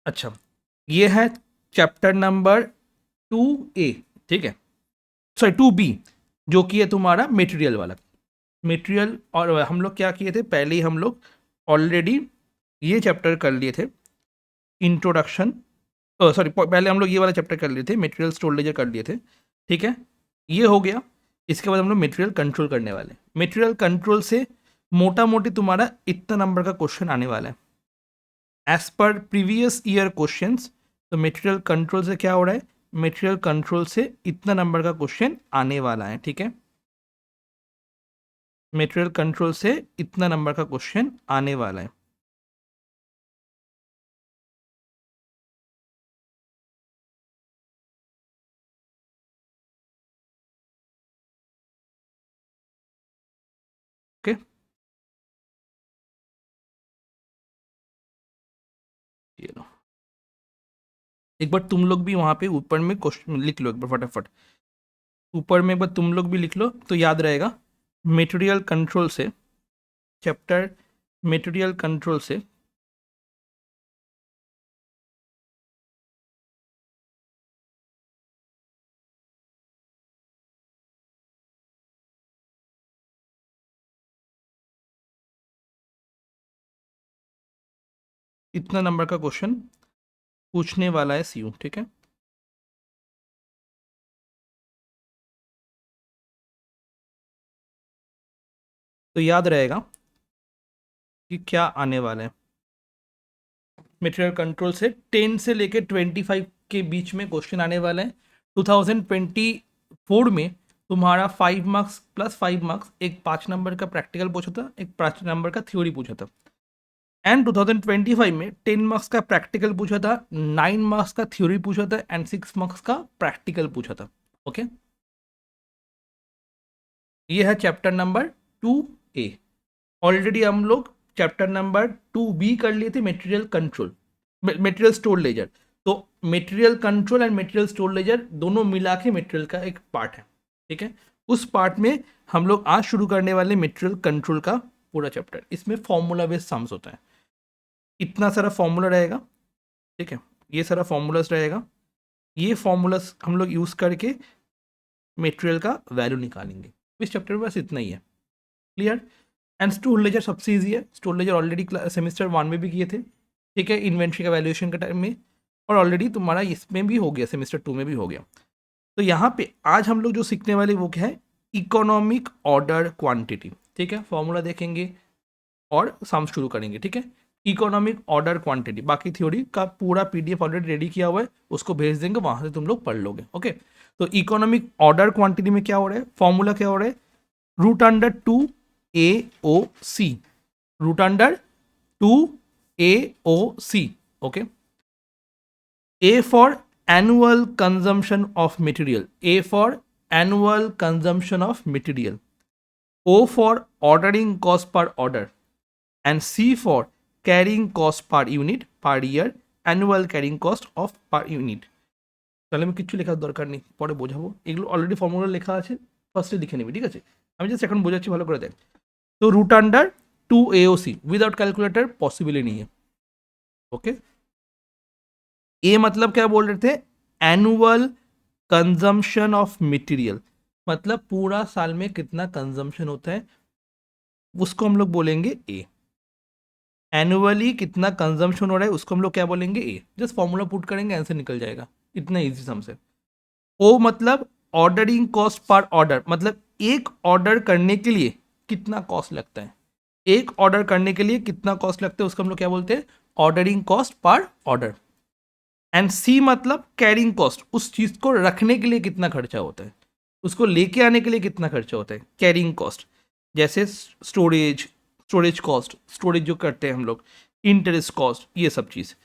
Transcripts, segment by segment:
अच्छा, ये है चैप्टर नंबर 2A, ठीक है, सॉरी 2B, जो कि है तुम्हारा मटेरियल वाला। मटेरियल, और हम लोग क्या किए थे, पहले ही हम लोग ऑलरेडी ये चैप्टर कर लिए थे, इंट्रोडक्शन, सॉरी पहले हम लोग ये वाला चैप्टर कर लिए थे, मटेरियल स्टोरेज कर लिए थे, ठीक है, ये हो गया। इसके बाद हम लोग मटेरियल कंट्रोल करने वाले। मटेरियल कंट्रोल से मोटा मोटी तुम्हारा इतना नंबर का क्वेश्चन आने वाला है as per previous year questions. तो मटेरियल कंट्रोल से क्या हो रहा है, मटेरियल कंट्रोल से इतना नंबर का क्वेश्चन आने वाला है, ठीक है, मटेरियल कंट्रोल से इतना नंबर का क्वेश्चन आने वाला है। ओके, ये लो, एक बार तुम लोग भी वहां पे ऊपर में क्वेश्चन लिख लो, एक बार फटाफट ऊपर में एक बार तुम लोग भी लिख लो तो याद रहेगा। मटेरियल कंट्रोल से, चैप्टर मटेरियल कंट्रोल से इतना नंबर का क्वेश्चन पूछने वाला है सीयू, ठीक है। तो याद रहेगा कि क्या आने वाला है। मटेरियल कंट्रोल से 10 से लेके 25 के बीच में क्वेश्चन आने वाले हैं। 2024 में तुम्हारा 5 मार्क्स प्लस 5 मार्क्स, एक 5 नंबर का प्रैक्टिकल पूछा था, एक 5 नंबर का थ्योरी पूछा था। एंड 2025 में 10 मार्क्स का प्रैक्टिकल पूछा था, 9 मार्क्स का थ्योरी पूछा था एंड 6 मार्क्स का प्रैक्टिकल पूछा था। ओके, ये है चैप्टर नंबर 2A। ऑलरेडी हम लोग चैप्टर नंबर 2B कर लिए थे, material control, material store ledger. तो material control and material store ledger दोनों मिला के मटेरियल का एक पार्ट है, ठीक है। उस पार्ट में हम लोग आज शुरू करने वाले मटेरियल कंट्रोल का पूरा चैप्टर। इसमें फॉर्मूला बेस्ड सम्स होता है, इतना सारा फॉर्मूला रहेगा, ठीक है, ये सारा फॉर्मूलाज रहेगा। ये फॉर्मूलाज हम लोग यूज करके मटेरियल का वैल्यू निकालेंगे। इस चैप्टर में बस इतना ही है, क्लियर। एंड स्टोर लेजर सबसे ईजी है, स्टोर लेजर ऑलरेडी सेमेस्टर 1 में भी किए थे, ठीक है, इन्वेंट्री का वैल्यूएशन का टाइम में, और ऑलरेडी तुम्हारा इसमें भी हो गया, सेमेस्टर 2 में भी हो गया। तो यहाँ पे आज हम लोग जो सीखने वाले वो क्या है, इकोनॉमिक ऑर्डर क्वांटिटी, ठीक है। फॉर्मूला देखेंगे और सम शुरू करेंगे, ठीक है। इकोनॉमिक ऑर्डर क्वांटिटी, बाकी थ्योरी का पूरा पीडीएफ ऑलरेडी रेडी किया हुआ है, उसको भेज देंगे, वहां से तुम लोग पढ़ लोगे। ओके, तो इकोनॉमिक ऑर्डर क्वांटिटी में क्या हो रहा है, फॉर्मूला क्या हो रहा है, root under 2AOC, root under 2AOC, okay. A for annual consumption of material, A for annual consumption of material, O for ordering cost per order, and C for carrying cost per unit per year, annual carrying cost of per unit। তাহলে আমি কিছু লেখার দরকার নেই, পরে বোঝাবো, এগুলো already formula লেখা আছে, ফার্স্টে লিখে নিবি, ঠিক আছে। আমি জাস্ট এখন বোঝাচ্ছি, ভালো করে দেখ। तो root under 2AOC without calculator possible ही नहीं है, ओके। ए मतलब क्या बोल रहे थे, एनुअल कंजम्पशन ऑफ मटेरियल, मतलब पूरा साल में कितना कंजम्पशन होता है, उसको हम लोग बोलेंगे ए। एनुअली कितना कंजम्पशन हो रहा है उसको हम लोग क्या बोलेंगे, ए। जस्ट फॉर्मूला पुट करेंगे, आंसर निकल जाएगा, इतना इजी सम से। ओ मतलब ऑर्डरिंग कॉस्ट पर ऑर्डर, मतलब एक ऑर्डर करने के लिए कितना कॉस्ट लगता है, एक ऑर्डर करने के लिए कितना कॉस्ट लगता है, उसको हम लोग क्या बोलते हैं, ऑर्डरिंग कॉस्ट पर ऑर्डर। एंड सी मतलब कैरिंग कॉस्ट, उस चीज को रखने के लिए कितना खर्चा होता है, उसको लेके आने के लिए कितना खर्चा होता है, कैरिंग कॉस्ट। जैसे स्टोरेज, स्टोरेज कॉस्ट, स्टोरेज जो करते हैं हम लोग, इंटरेस्ट कॉस्ट, ये सब चीज।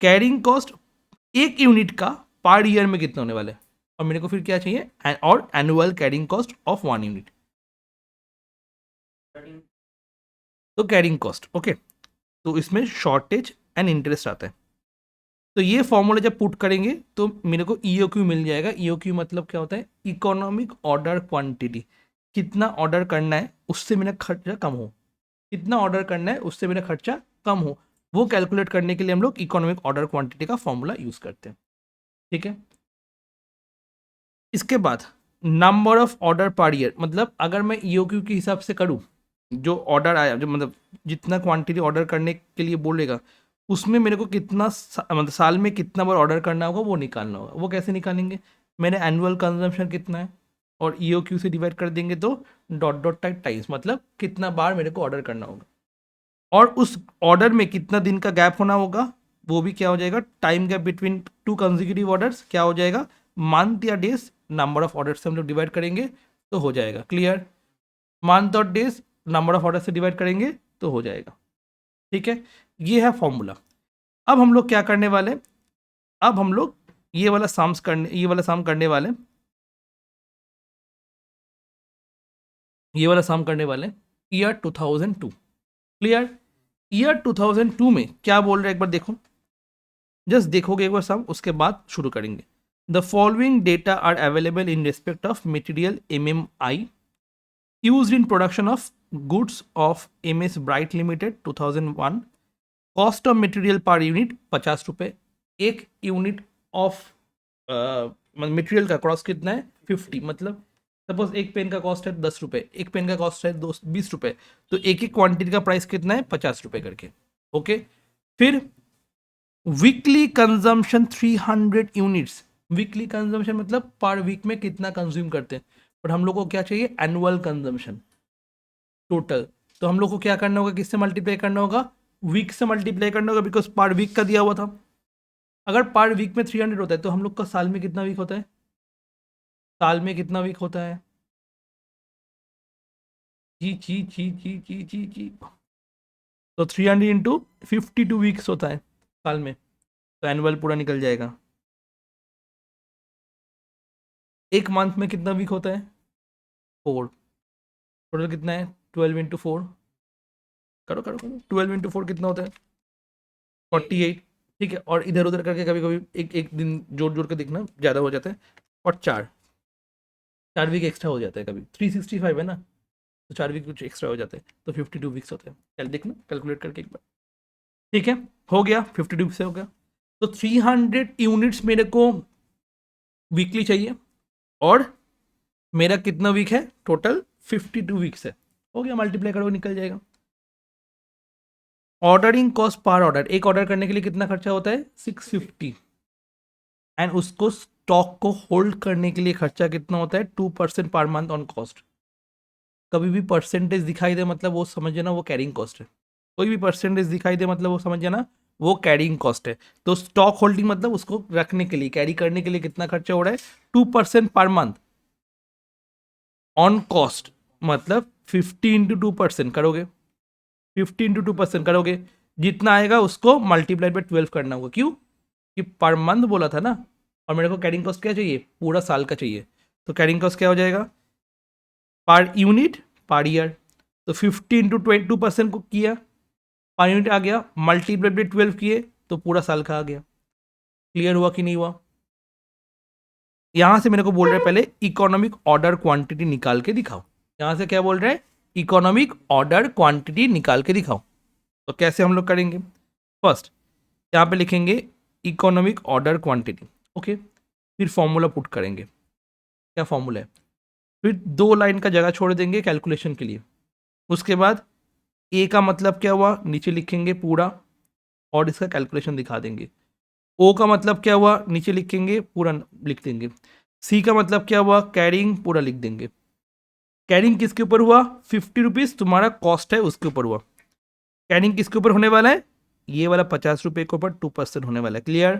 कैरिंग कॉस्ट एक यूनिट का पर ईयर में कितना होने वाला है, और मेरे को फिर क्या चाहिए, और annual carrying cost of 1 unit, तो कैरिंग कॉस्ट, ओके। तो इसमें शॉर्टेज एंड इंटरेस्ट आता है। तो ये फॉर्मूला जब पुट करेंगे तो मेरे को ईओक्यू मिल जाएगा। ईओक्यू मतलब क्या होता है, इकोनॉमिक ऑर्डर क्वांटिटी, कितना ऑर्डर करना है उससे मेरा खर्चा कम हो, कितना ऑर्डर करना है उससे मेरा खर्चा कम हो, वो कैलकुलेट करने के लिए हम लोग इकोनॉमिक ऑर्डर क्वांटिटी का फॉर्मूला यूज करते हैं, ठीक है। इसके बाद number of order per year, मतलब अगर मैं ईओक्यू के हिसाब से करूँ, जो ऑर्डर आया, जो मतलब जितना क्वांटिटी ऑर्डर करने के लिए बोलेगा उसमें मेरे को कितना मतलब साल में कितना बार ऑर्डर करना होगा वो निकालना होगा। वो कैसे निकालेंगे, मैंने एनुअल कंजम्पशन कितना है और ईओक्यू से डिवाइड कर देंगे तो डॉट डॉट टाइप टाइम्स, मतलब कितना बार मेरे को ऑर्डर करना होगा और उस ऑर्डर में कितना दिन का गैप होना होगा, वो भी क्या हो जाएगा, time gap between two consecutive orders क्या हो जाएगा, मंथ या डेज, नंबर ऑफ ऑर्डर से हम लोग डिवाइड करेंगे तो हो जाएगा। क्लियर, मंथ और डेज नंबर ऑफ ऑर्डर से डिवाइड करेंगे तो हो जाएगा, ठीक है। ये है फॉर्मूला। अब हम लोग क्या करने वाले, अब हम लोग ये वाला सम करने वाले, ये वाला सम करने वाले ईयर 2002। क्लियर, ईयर 2002 में क्या बोल रहे हैं एक बार देखो, जस्ट देखोगे एक बार सम, उसके बाद शुरू करेंगे। The following data are available in respect of material MMI used in production of goods of MS Bright Limited 2001। Cost of material per unit 50 रुपये, एक यूनिट ऑफ मटेरियल का कॉस्ट कितना है 50, मतलब सपोज एक पेन का कॉस्ट है 10 रुपये, एक पेन का कॉस्ट है 20 रुपये, तो एक एक क्वांटिटी का प्राइस कितना है 50 रुपये करके, ओके। फिर weekly consumption 300 units, weekly consumption मतलब पर वीक में कितना कंज्यूम करते हैं, पर हम लोग को क्या चाहिए एनुअल कंजम्पशन टोटल, तो हम लोग को क्या करना होगा, किससे मल्टीप्लाई करना होगा, वीक से मल्टीप्लाई करना होगा, बिकॉज पर वीक का दिया हुआ था। अगर पर वीक में 300 होता है तो हम लोग का साल में कितना वीक होता है, साल में कितना वीक होता है, जी जी जी जी जी जी जी, तो 300 इंटू 52 वीक्स होता है साल में, तो एनुअल पूरा निकल जाएगा। एक मंथ में कितना वीक होता है 4, टोटल कितना है 12 इंटू 4, करो करो करो, 12 इंटू 4 कितना होता है 48, ठीक है। और इधर उधर करके कभी कभी एक एक दिन जोड़ जोड़ के देखना ज़्यादा हो जाता है, और 4 वीक एक्स्ट्रा हो जाता है, कभी 365 है ना, तो 4 वीक कुछ एक्स्ट्रा हो जाता है, तो 52 वीक्स होते हैं। चल देखना कैलकुलेट करके एक बार, ठीक है। हो गया 52 से हो गया, तो 300 यूनिट्स मेरे को वीकली चाहिए और मेरा कितना वीक है टोटल 52 वीक्स है, हो गया, मल्टीप्लाई करो निकल जाएगा। ऑर्डरिंग कॉस्ट पर ऑर्डर, एक ऑर्डर करने के लिए कितना खर्चा होता है 650, एंड उसको स्टॉक को होल्ड करने के लिए खर्चा कितना होता है 2% पर मंथ ऑन कॉस्ट। कभी भी परसेंटेज दिखाई दे मतलब वो समझ जाना वो कैरिंग कॉस्ट है, कोई भी परसेंटेज दिखाई दे मतलब वो समझ जाना वो कैरिंग कॉस्ट है। तो स्टॉक होल्डिंग मतलब उसको रखने के लिए, कैरी करने के लिए कितना खर्चा हो रहा है 2% पर मंथ ऑन कॉस्ट, मतलब 50 इंटू 2% करोगे, 50 इंटू 2% करोगे, जितना आएगा उसको मल्टीप्लाई बाय 12 करना होगा, क्यों कि पर मंथ बोला था ना, और मेरे को कैरिंग कॉस्ट क्या चाहिए पूरा साल का चाहिए, तो कैरिंग कॉस्ट क्या हो जाएगा पर यूनिट पर ईयर, तो 50 इंटू 2% को किया, पर यूनिट आ गया, मल्टीप्लाई बाय 12 किए तो पूरा साल का आ गया। क्लियर हुआ कि नहीं हुआ, यहां से मेरे को बोल रहे हैं पहले इकोनॉमिक ऑर्डर क्वांटिटी निकाल के दिखाओ, यहां से क्या बोल रहे हैं इकोनॉमिक ऑर्डर क्वांटिटी निकाल के दिखाओ। तो कैसे हम लोग करेंगे, फर्स्ट यहाँ पे लिखेंगे इकोनॉमिक ऑर्डर क्वांटिटी, ओके, फिर फॉर्मूला पुट करेंगे, क्या फॉर्मूला है, फिर 2 लाइन का जगह छोड़ देंगे कैलकुलेशन के लिए, उसके बाद ए का मतलब क्या हुआ नीचे लिखेंगे पूरा और इसका कैलकुलेशन दिखा देंगे, ओ का मतलब क्या हुआ नीचे लिखेंगे पूरा लिख देंगे, सी का मतलब क्या हुआ कैरिंग पूरा लिख देंगे। कैरिंग किसके ऊपर हुआ 50 रुपीज़ तुम्हारा कॉस्ट है उसके ऊपर हुआ, कैरिंग किसके ऊपर होने वाला है ये वाला 50 रुपये के ऊपर 2% होने वाला है। क्लियर,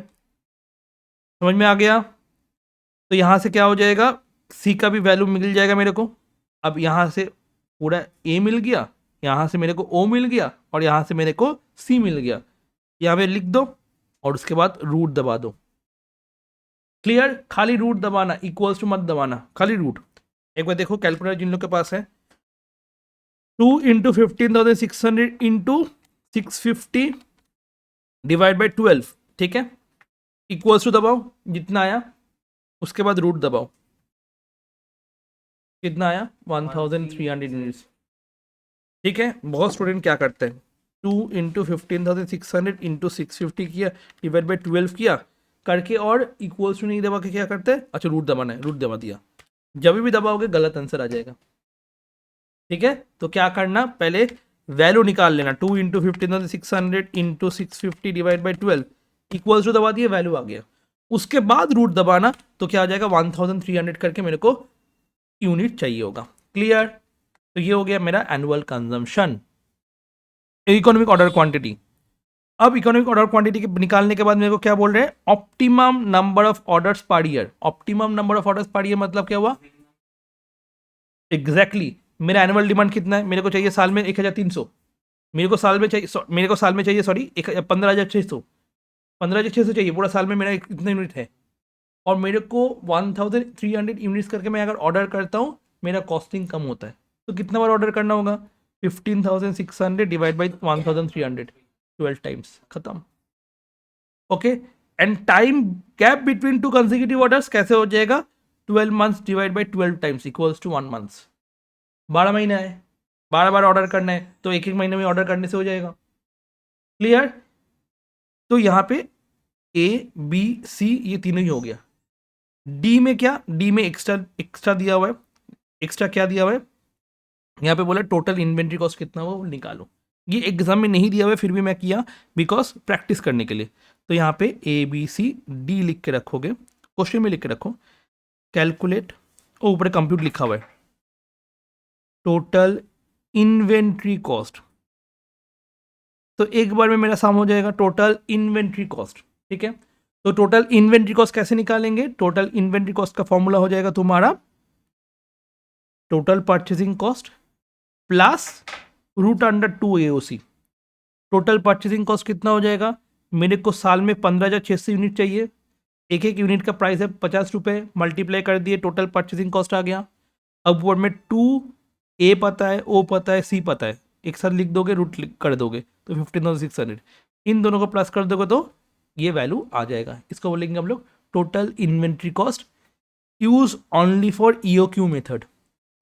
समझ में आ गया, तो यहाँ से क्या हो जाएगा सी का भी वैल्यू मिल जाएगा मेरे को, अब यहाँ से पूरा ए मिल गया, यहाँ से मेरे को ओ मिल गया और यहाँ से मेरे को सी मिल गया, यहाँ पे लिख दो और उसके बाद रूट दबा दो। क्लियर, खाली रूट दबाना, इक्वल्स टू मत दबाना, खाली रूट। एक बार देखो कैलकुलेटर जिन लोग के पास है, 2 इंटू 15,600 इंटू 650 डिवाइड बाई 12, ठीक है, इक्वल्स टू दबाओ जितना आया, उसके बाद रूट दबाओ, कितना आया 1300 यूनिट्स। ठीक है, बहुत स्टूडेंट क्या करते हैं 2 इंटू 15,600 इंटू 650 किया डिवाइड बाई 12 किया करके और इक्वल्स टू नहीं दबा के क्या करते हैं, अच्छा रूट दबाना है, रूट दबा दिया, जब भी दबाओगे गलत आंसर आ जाएगा। ठीक है, तो क्या करना, पहले वैल्यू निकाल लेना, 2 into 15,600 into 650 divide by 12 equals to दबा दिए, वैल्यू आ गया। उसके बाद रूट दबाना, तो क्या आ जाएगा 1300 करके मेरे को यूनिट चाहिए होगा। क्लियर, तो ये हो गया मेरा annual consumption, economic order quantity. अब इकोनॉमिक ऑर्डर क्वांटिटी के निकालने के बाद मेरे को क्या बोल रहे हैं, optimum number of orders per year. Optimum number of orders per year मतलब क्या हुआ, एग्जैक्टली मेरा एनुअल डिमांड कितना है, मेरे को चाहिए साल में 1300, मेरे को साल में चाहिए सॉरी 15,600, 15,600 चाहिए पूरा साल में, मेरा इतना यूनिट है, और मेरे को 1300 यूनिट्स करके मैं अगर ऑर्डर करता हूँ, मेरा कॉस्टिंग कम होता है, तो कितना बार ऑर्डर करना होगा, 15,600 डिवाइड बाई 1300, 12 टाइम्स, खत्म। Okay, and time gap between two consecutive orders कैसे हो जाएगा, 12 months divide by 12 times equals to 1 months. 12 महीना है, 12 बार ऑर्डर करना है, तो एक एक महीने में ऑर्डर करने से हो जाएगा। क्लियर, तो यहाँ पे ए बी सी ये तीनों ही हो गया। डी में क्या, डी में एक्स्ट्रा दिया हुआ है, एक्स्ट्रा क्या दिया हुआ है, यहाँ पे बोला टोटल इन्वेंट्री कॉस्ट कितना हुआ वो निकालो। ये एग्जाम में नहीं दिया हुआ है, फिर भी मैं किया बिकॉज प्रैक्टिस करने के लिए। तो यहाँ पे ए बी सी डी लिख के रखोगे, क्वेश्चन में लिख के रखो, कैलकुलेट, ऊपर कंप्यूट लिखा हुआ है, टोटल इन्वेंट्री कॉस्ट, तो एक बार में मेरा सम हो जाएगा टोटल इन्वेंट्री कॉस्ट। ठीक है, तो टोटल इन्वेंट्री कॉस्ट कैसे निकालेंगे, टोटल इन्वेंट्री कॉस्ट का फॉर्मूला हो जाएगा तुम्हारा total purchasing cost plus √2 AOC। Total purchasing cost कितना हो जाएगा, मेरे को साल में 15,600 यूनिट चाहिए, एक एक यूनिट का प्राइस है 50 रुपये, मल्टीप्लाई कर दिए, टोटल परचेसिंग कॉस्ट आ गया। अब वर्ड में 2A पता है, O पता है, C पता है, एक साथ लिख दोगे, रूट कर दोगे, तो 15,600, इन दोनों को प्लस कर दोगे तो ये वैल्यू आ जाएगा। इसको बोलेंगे हम लोग total inventory cost, use only for EOQ method.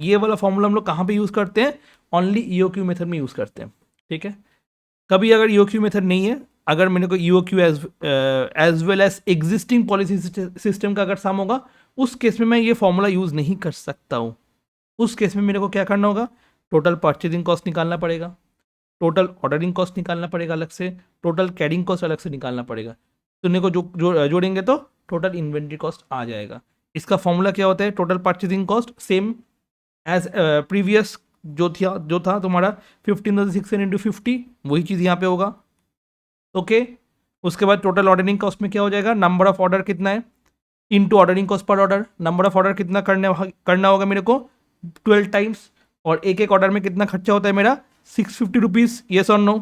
ये वाला फॉर्मूला हम लोग कहाँ पे यूज़ करते हैं, ओनली EOQ मेथड में यूज़ करते हैं। ठीक है, कभी अगर EOQ मेथड नहीं है, अगर मेरे को EOQ as well as existing policy system का अगर सम होगा, उस केस में मैं ये फॉर्मूला यूज़ नहीं कर सकता हूँ। उस केस में मेरे को क्या करना होगा, टोटल परचेजिंग कॉस्ट निकालना पड़ेगा, टोटल ऑर्डरिंग कॉस्ट निकालना पड़ेगा अलग से, टोटल कैरिंग कॉस्ट अलग से निकालना पड़ेगा, तो इन्हें को जोड़ेंगे तो टोटल इन्वेंट्री कॉस्ट आ जाएगा। इसका फॉर्मूला क्या होता है, total purchasing cost same as previous जो था तुम्हारा 15,600 इंटू 50, वही चीज़ यहाँ पे होगा। ओके, उसके बाद टोटल ऑर्डरिंग कॉस्ट में क्या हो जाएगा, नंबर ऑफ ऑर्डर कितना है इंटू ऑर्डरिंग कॉस्ट पर ऑर्डर, नंबर ऑफ ऑर्डर कितना करना होगा मेरे को 12 टाइम्स, और एक एक ऑर्डर में कितना खर्चा होता है मेरा 650 रुपीज़, येस और नो।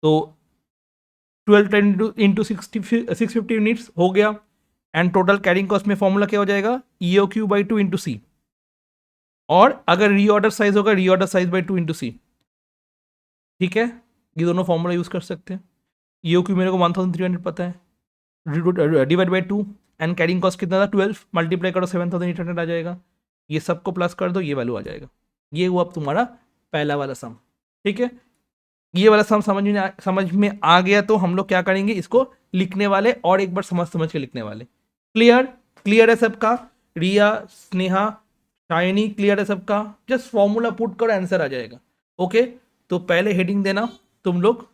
तो 12 इंटू 650 यूनिट्स हो गया, एंड टोटल कैरिंग कॉस्ट में फॉर्मूला क्या हो जाएगा, EOQ/2 इंटू C, और अगर रीऑर्डर साइज होगा reorder size by 2 into C। ठीक है, ये दोनों फॉर्मूला यूज़ कर सकते हैं। EOQ मेरे को 1300 पता है, divide by 2, and carrying cost कितना था 12, मल्टीप्लाई करो 7,800 आ जाएगा, ये सबको प्लस कर दो, ये वैल्यू आ जाएगा। ये हुआ अब तुम्हारा पहला वाला सम। ठीक है, ये वाला सम समझ में आ गया, तो हम लोग क्या करेंगे, इसको लिखने वाले और एक बार समझ के लिखने वाले। क्लियर है सबका, रिया, स्नेहा, शाइनी, क्लियर है सबका, जस्ट फॉर्मूला पुट करो आंसर आ जाएगा। ओके, तो पहले हेडिंग देना तुम लोग